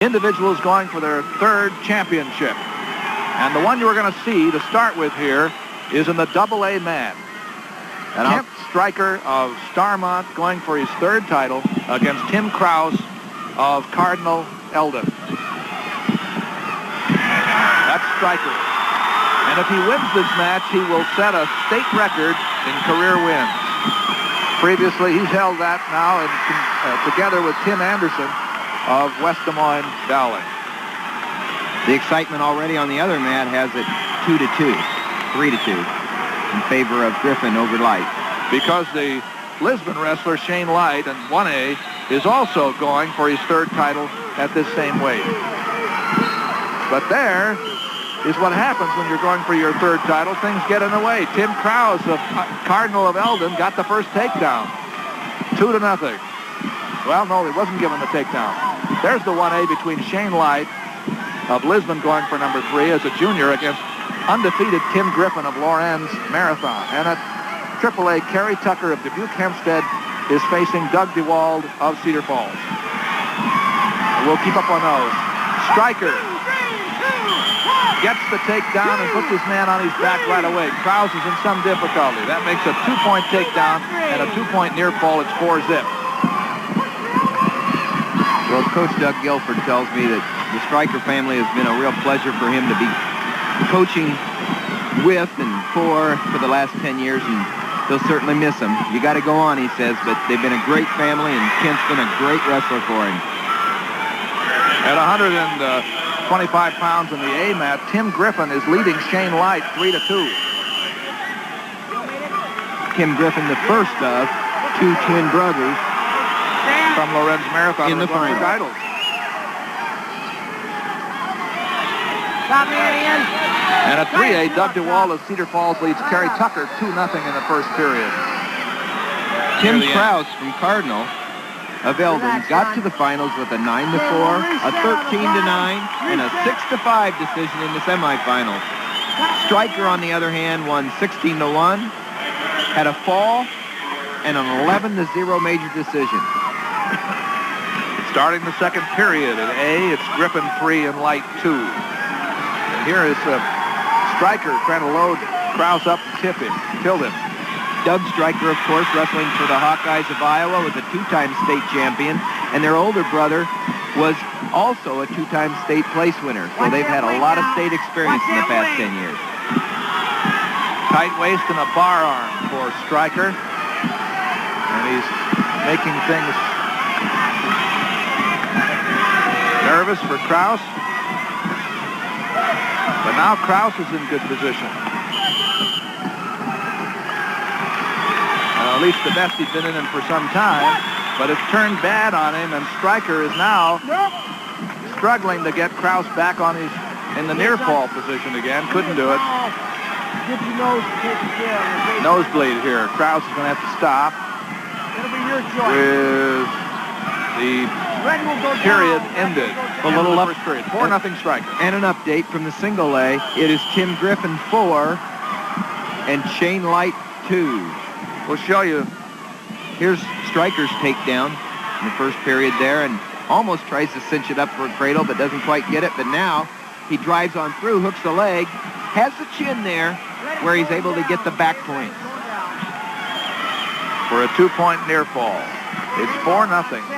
Individuals going for their third championship. And the one you're going to see to start with here is in the AA mat. And Streicher of Starmont going for his third title against Tim Crouse of Cardinal Eldon. That's Streicher. And if he wins this match, he will set a state record in career wins. Previously, he's held that now together with Tim Anderson of West Des Moines Dowling. The excitement already on the other mat has it 2-2, 3-2 in favor of Griffin over Light. Because the Lisbon wrestler Shane Light in 1A is also going for his third title at this same weight. But there is what happens when you're going for your third title. Things get in the way. Tim Crouse of Cardinal of Eldon got the first takedown. 2-0. Well, no, he wasn't given the takedown. There's the 1A between Shane Light of Lisbon going for number 3 as a junior against undefeated Tim Griffin of Lorenz Marathon. And at AAA, Kerry Tucker of Dubuque Hempstead is facing Doug Dewald of Cedar Falls. We'll keep up on those. Streicher gets the takedown and puts his man on his back right away. Crouse is in some difficulty. That makes a 2-point takedown and a 2-point near fall. It's 4-zip. Well, Coach Doug Guilford tells me that the Streicher family has been a real pleasure for him to be coaching with and for the last 10 years, and he'll certainly miss them. You got to go on, he says, but they've been a great family, and Kent's been a great wrestler for him. At 125 pounds in the A mat, Tim Griffin is leading Shane Light 3-2. Tim Griffin, the first of 2 twin brothers from Lorenz Marathon in the final titles. And at 3A, Doug Dewald of Cedar Falls leads Kerry Tucker 2-0 in the first period. Tim Crouse from Cardinal of Eldon got to the finals with a 9-4, a 13-9, and a 6-5 decision in the semifinals. Streicher, on the other hand, won 16-1, had a fall, and an 11-0 major decision. Starting the second period at A, it's Griffin 3 and Light 2. And here is Streicher trying to load Crouse up and tilt him. Doug Streicher, of course, wrestling for the Hawkeyes of Iowa, was a 2-time state champion, and their older brother was also a 2-time state place winner. So they've had a lot of state experience in the past 10 years. Tight waist and a bar arm for Streicher. And he's making things nervous for Crouse. But now Crouse is in good position. At least the best he's been in for some time. But it's turned bad on him, and Streicher is now struggling to get Crouse back on in the near fall position again. Couldn't do it. Nosebleed here. Crouse is going to have to stop. With the period ended. A little up. First period. 4-0 Streicher. And an update from the single A. It is Tim Griffin 4 and Shane Light 2. We'll show you. Here's Streicher's takedown in the first period there, and almost tries to cinch it up for a cradle, but doesn't quite get it. But now he drives on through, hooks the leg, has the chin there, where he's able to get the back point. For a 2-point near fall. It's 4-0.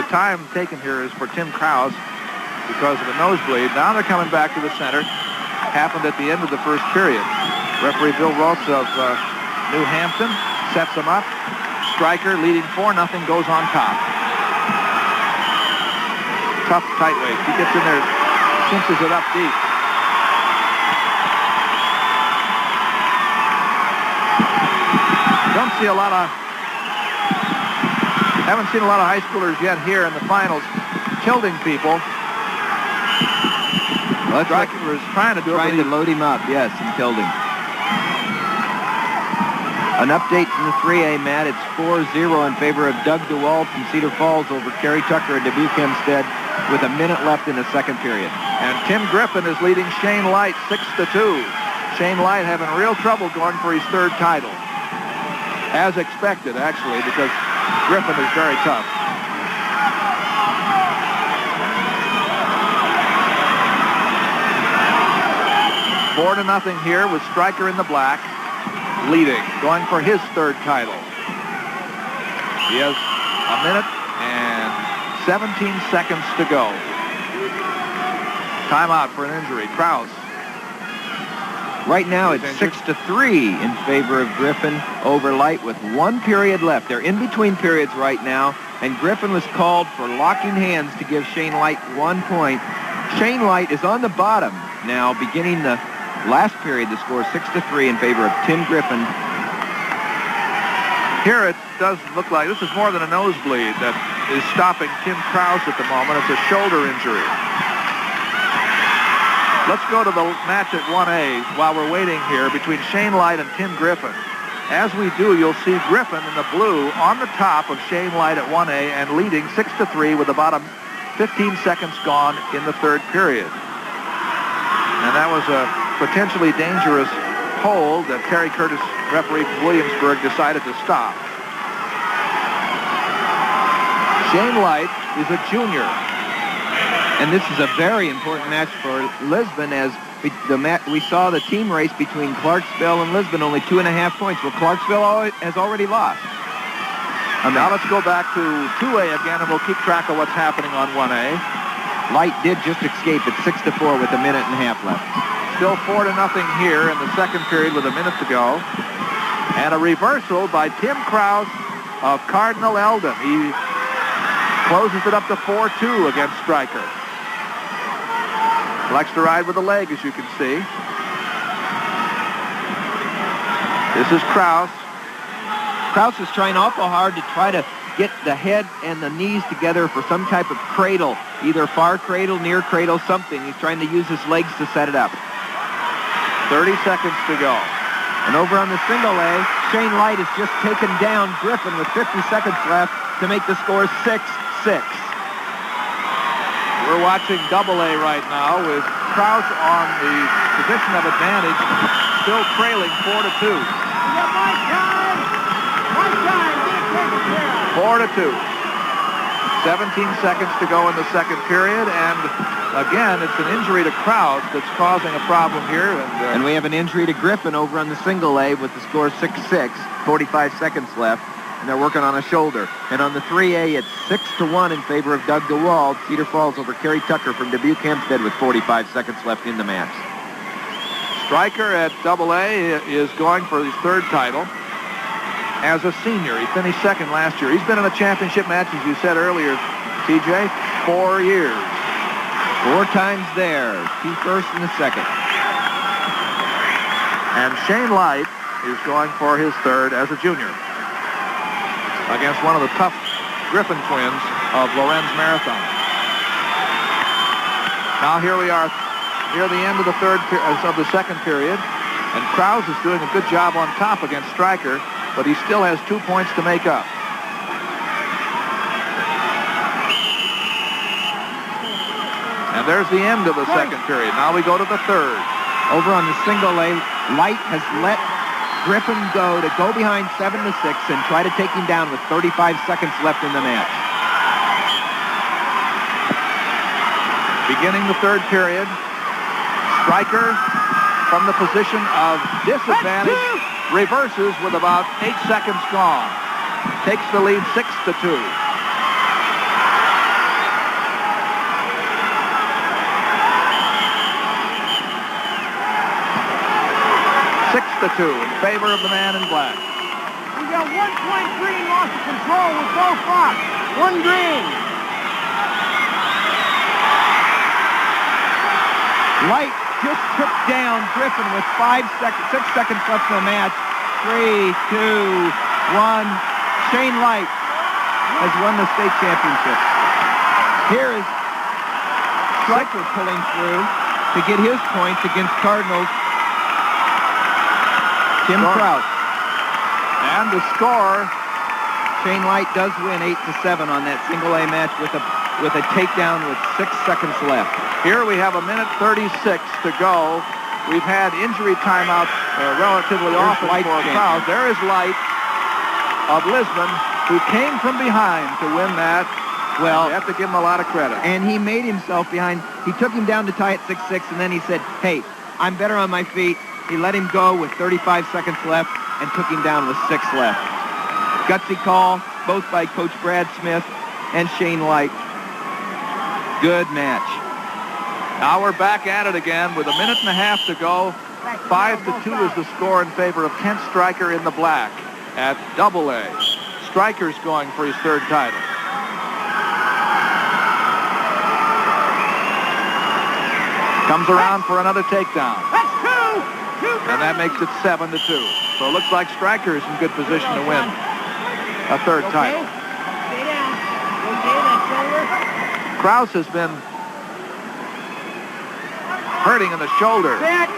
The time taken here is for Tim Crouse because of a nosebleed. Now they're coming back to the center. Happened at the end of the first period. Referee Bill Roth of New Hampton sets them up. Streicher leading 4-0 goes on top. Tough tight waist. He gets in there, cinches it up deep. Don't see a lot of Haven't seen a lot of high schoolers yet here in the finals tilting people. Well, Streicher was trying to do it. Trying to load him up, yes, and killed him. An update from the 3A mat. It's 4-0 in favor of Doug Dewald from Cedar Falls over Kerry Tucker at Dubuque Hempstead with a minute left in the second period. And Tim Griffin is leading Shane Light 6-2. Shane Light having real trouble going for his third title. As expected, actually, because Griffin is very tough. 4-0 here with Streicher in the black, leading, going for his third title. He has a minute and 17 seconds to go. Timeout for an injury. Crouse. Right now it's 6-3 in favor of Griffin over Light with 1 period left. They're in between periods right now, and Griffin was called for locking hands to give Shane Light 1 point. Shane Light is on the bottom now, beginning the last period. The score is 6-3 in favor of Tim Griffin. Here it does look like this is more than a nosebleed that is stopping Tim Crouse at the moment. It's a shoulder injury. Let's go to the match at 1A while we're waiting here between Shane Light and Tim Griffin. As we do, you'll see Griffin in the blue on the top of Shane Light at 1A and leading 6-3 with about 15 seconds gone in the third period. And that was a potentially dangerous hold that Terry Curtis, referee from Williamsburg, decided to stop. Shane Light is a junior. And this is a very important match for Lisbon, as we saw the team race between Clarksville and Lisbon, only 2.5 points. Well, Clarksville has already lost. Now let's go back to 2A again, and we'll keep track of what's happening on 1A. Light did just escape at 6-4 with 1.5 minutes left. Still 4-0 here in the second period with 1 minute to go. And a reversal by Tim Crouse of Cardinal Eldon. He closes it up to 4-2 against Streicher. Likes to ride with the leg, as you can see. This is Crouse. Crouse is trying awful hard to try to get the head and the knees together for some type of cradle, either far cradle, near cradle, something. He's trying to use his legs to set it up. 30 seconds to go. And over on the single A, Shane Light has just taken down Griffin with 50 seconds left to make the score 6-6. We're watching AA right now with Crouse on the position of advantage, still trailing 4-2. 4-2. 17 seconds to go in the second period, and again, it's an injury to Crouse that's causing a problem here. And we have an injury to Griffin over on the single A with the score 6-6, 45 seconds left. And they're working on a shoulder. And on the 3A, it's 6-1 in favor of Doug Dewald. Cedar Falls over Kerry Tucker from Dubuque Hempstead with 45 seconds left in the match. Streicher at AA is going for his third title as a senior. He finished second last year. He's been in a championship match, as you said earlier, TJ, 4 years. 4 times there. 2 first and the second. And Shane Light is going for his third as a junior against one of the tough Griffin twins of Lorenz Marathon. Now here we are near the end of the second period, and Crouse is doing a good job on top against Streicher, but he still has 2 points to make up. And there's the end of the second period. Now we go to the third. Over on the single A, Light has let Griffin go behind 7-6 and try to take him down with 35 seconds left in the match. Beginning the third period, Streicher from the position of disadvantage reverses with about 8 seconds gone. Takes the lead 6-2. In favor of the man in black. We got 1 point green, lost of control with both Fox. 1 green. Light just took down Griffin with 6 seconds left in the match. 3, 2, 1. Shane Light has won the state championship. Here is Streicher pulling through to get his points against Cardinals Tim Crouse. And the score, Shane Light does win 8-7 on that single A match with a takedown with 6 seconds left. Here we have 1:36 to go. We've had injury timeouts relatively often for Crouse. There is Light of Lisbon, who came from behind to win that. Well, you have to give him a lot of credit. And he made himself behind. He took him down to tie at 6-6, and then he said, hey, I'm better on my feet. He let him go with 35 seconds left and took him down with 6 left. Gutsy call, both by Coach Brad Smith and Shane Light. Good match. Now we're back at it again with a minute and a half to go. 5-2 is the score in favor of Kent Streicher in the black at AA. Streicher's going for his 3rd title. Comes around for another takedown. That's 2. And that makes it 7-2. So it looks like Streicher is in good position to win a 3rd title. Stay down. Okay, that shoulder. Crouse has been hurting in the shoulder, Set.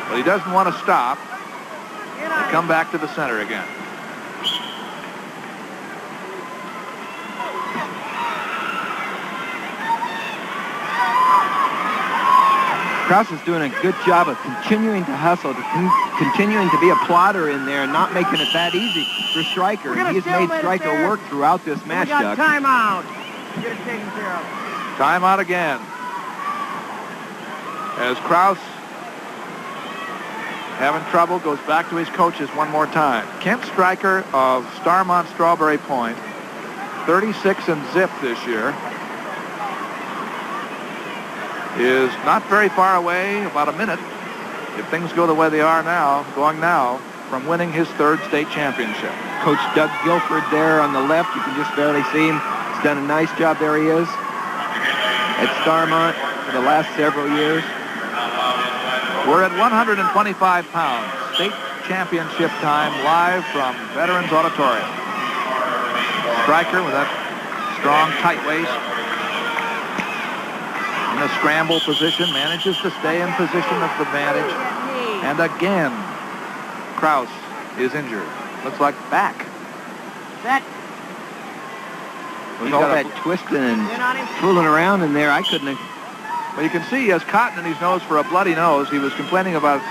but he doesn't want to stop. Get They on come back to the center again. Crouse is doing a good job of continuing to hustle, continuing to be a plotter in there and not making it that easy for Streicher. We're gonna And he's still made let it Streicher there. work throughout this We match, got Doug. timeout. Get it taken care of. Timeout again. As Crouse, having trouble, goes back to his coaches one more time. Kent Streicher of Starmont Strawberry Point, 36 and zip this year, is not very far away, about a minute, if things go the way they are now, from winning his 3rd state championship. Coach Doug Guilford there on the left. You can just barely see him. He's done a nice job. There he is at Starmont for the last several years. We're at 125 pounds. State championship time live from Veterans Auditorium. Streicher with that strong tight waist. In a scramble position, manages to stay in position of advantage. And again, Crouse is injured. Looks like back. Set. With He's all got a- that twisting and Get on him. fooling around in there, I couldn't have... Well, you can see he has cotton in his nose for a bloody nose. He was complaining about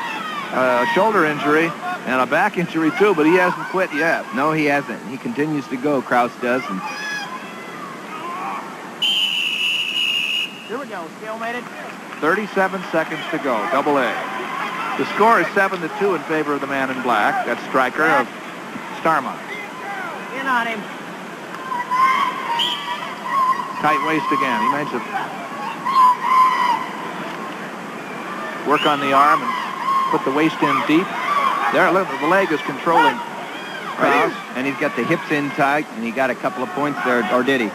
a shoulder injury and a back injury too, but he hasn't quit yet. No, he hasn't. He continues to go, Crouse does. And Here we go. Stalemated. 37 seconds to go, AA. The score is 7-2 in favor of the man in black. That's Streicher of Starmont. Get on him. Tight waist again. He makes it work on the arm and put the waist in deep. There, look, the leg is controlling Crouse. and he's got the hips in tight, and he got a couple of points there, or did he? 2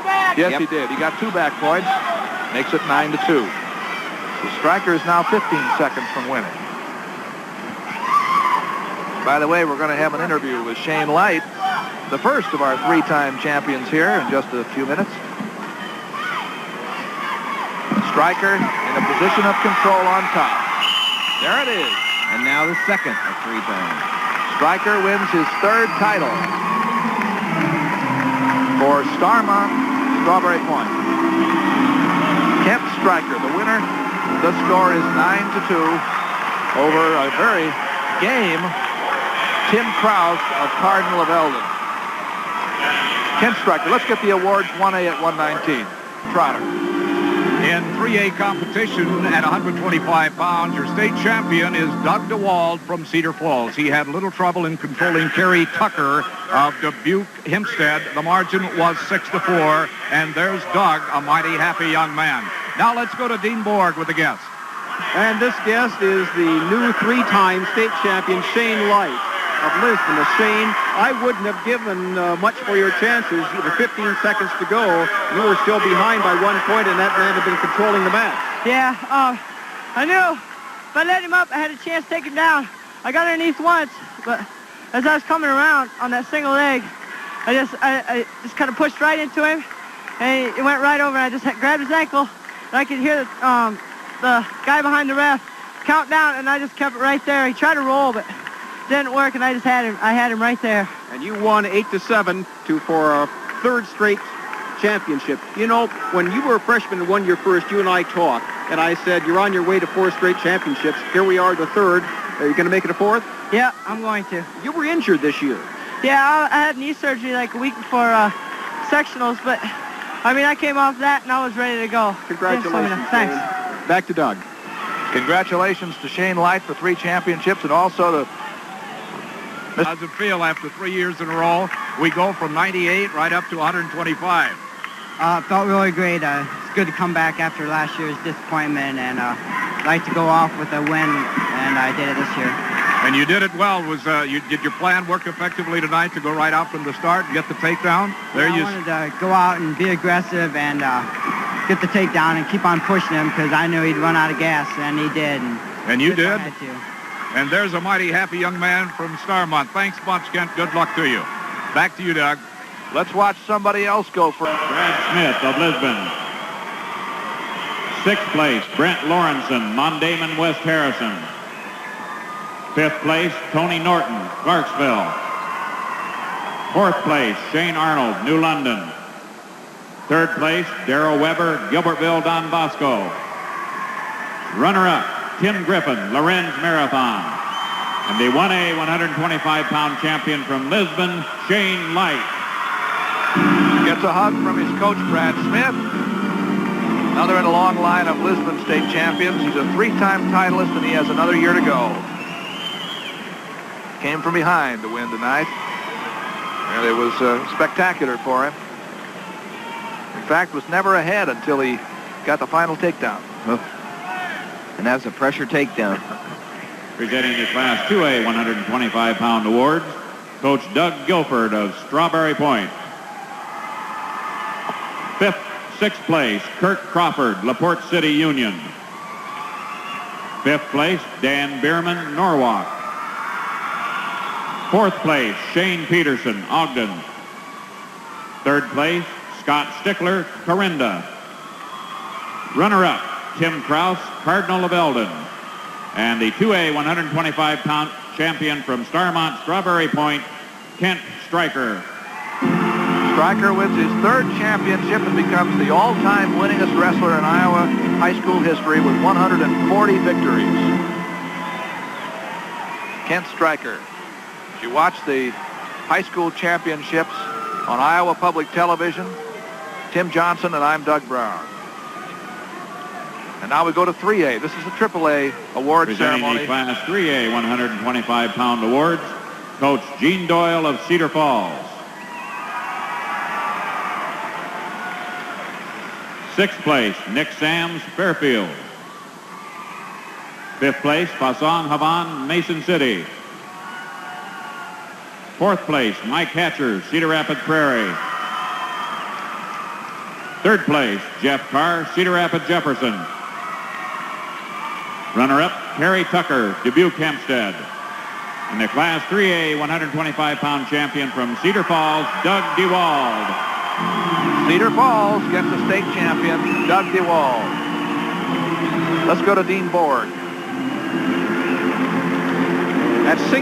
back. Yes, Yep. he did. He got 2 back points. Makes it 9-2. The Streicher is now 15 seconds from winning. By the way, we're going to have an interview with Shane Light, the first of our 3-time champions here, in just a few minutes. Streicher in a position of control on top. There it is. And now the second of 3 times. Streicher wins his 3rd title for Starmont Strawberry Point. Kent Streicher, the winner. The score is 9-2 over a very game Tim Crouse of Cardinal of Eldon. Kent Streicher, let's get the awards 1A at 119. Trotter. In 3A competition at 125 pounds, your state champion is Doug Dewald from Cedar Falls. He had little trouble in controlling Kerry Tucker of Dubuque Hempstead. The margin was 6-4, and there's Doug, a mighty happy young man. Now let's go to Dean Borg with the guest. And this guest is the new 3-time state champion, Shane Light of Lisbon. Shane, I wouldn't have given much for your chances. With 15 seconds to go, you were still behind by 1 point, and that man had been controlling the match. Yeah, I knew if I let him up, I had a chance to take him down. I got underneath once, but as I was coming around on that single leg, I just kind of pushed right into him, and he went right over. I just grabbed his ankle, and I could hear the guy behind the ref count down, and I just kept it right there. He tried to roll, but it didn't work, and I just had him. I had him right there. And you won 8-7 for a 3rd straight championship. You know, when you were a freshman and won your first, you and I talked, and I said, you're on your way to 4 straight championships. Here we are, the 3rd. Are you going to make it a 4th? Yeah, I'm going to. You were injured this year. Yeah, I had knee surgery like a week before sectionals, but I mean, I came off that and I was ready to go. Congratulations, Thanks. Shane. Back to Doug. Congratulations to Shane Light for 3 championships, and also to... How does it feel after 3 years in a row? We go from 98 right up to 125. Felt really great. It's good to come back after last year's disappointment, and like to go off with a win, and I did it this year. And you did it well. Did your plan work effectively tonight to go right out from the start and get the takedown? I wanted to go out and be aggressive and get the takedown and keep on pushing him because I knew he'd run out of gas, and he did. And you did? And there's a mighty happy young man from Starmont. Thanks much, Kent. Good luck to you. Back to you, Doug. Let's watch somebody else go for it. Brad Smith of Lisbon. 6th place, Brent Lawrenson, Mondamon, West Harrison. 5th place, Tony Norton, Clarksville. 4th place, Shane Arnold, New London. 3rd place, Darrell Weber, Gilbertville, Don Bosco. Runner-up, Tim Griffin, Lorenz Marathon. And the 1A 125-pound champion from Lisbon, Shane Light. Gets a hug from his coach, Brad Smith. Another in a long line of Lisbon state champions. He's a 3-time titleist, and he has another year to go. Came from behind to win tonight. And it was spectacular for him. In fact, was never ahead until he got the final takedown. And that's a pressure takedown. Presenting the Class 2A 125-pound awards, Coach Doug Guilford of Strawberry Point. 6th place, Kurt Crawford, LaPorte City Union. 5th place, Dan Bierman, Norwalk. 4th place, Shane Peterson, Ogden. 3rd place, Scott Stickler, Corinda. Runner-up, Tim Crouse, Cardinal of Eldon. And the 2A 125-pound champion from Starmont, Strawberry Point, Kent Streicher. Streicher wins his 3rd championship and becomes the all-time winningest wrestler in Iowa high school history with 140 victories. Kent Streicher. As you watch the high school championships on Iowa Public Television, Tim Johnson and I'm Doug Brown. And now we go to 3A. This is the AAA award ceremony. Presenting the Class 3A 125-pound awards, Coach Gene Doyle of Cedar Falls. 6th place, Nick Sams, Fairfield. 5th place, Fasson Havan, Mason City. 4th place, Mike Hatcher, Cedar Rapids Prairie. 3rd place, Jeff Carr, Cedar Rapids Jefferson. Runner-up, Harry Tucker, Dubuque Hempstead. And the Class 3A 125-pound champion from Cedar Falls, Doug Dewald. Cedar Falls gets the state champion, Doug Dewald. Let's go to Dean Borg. At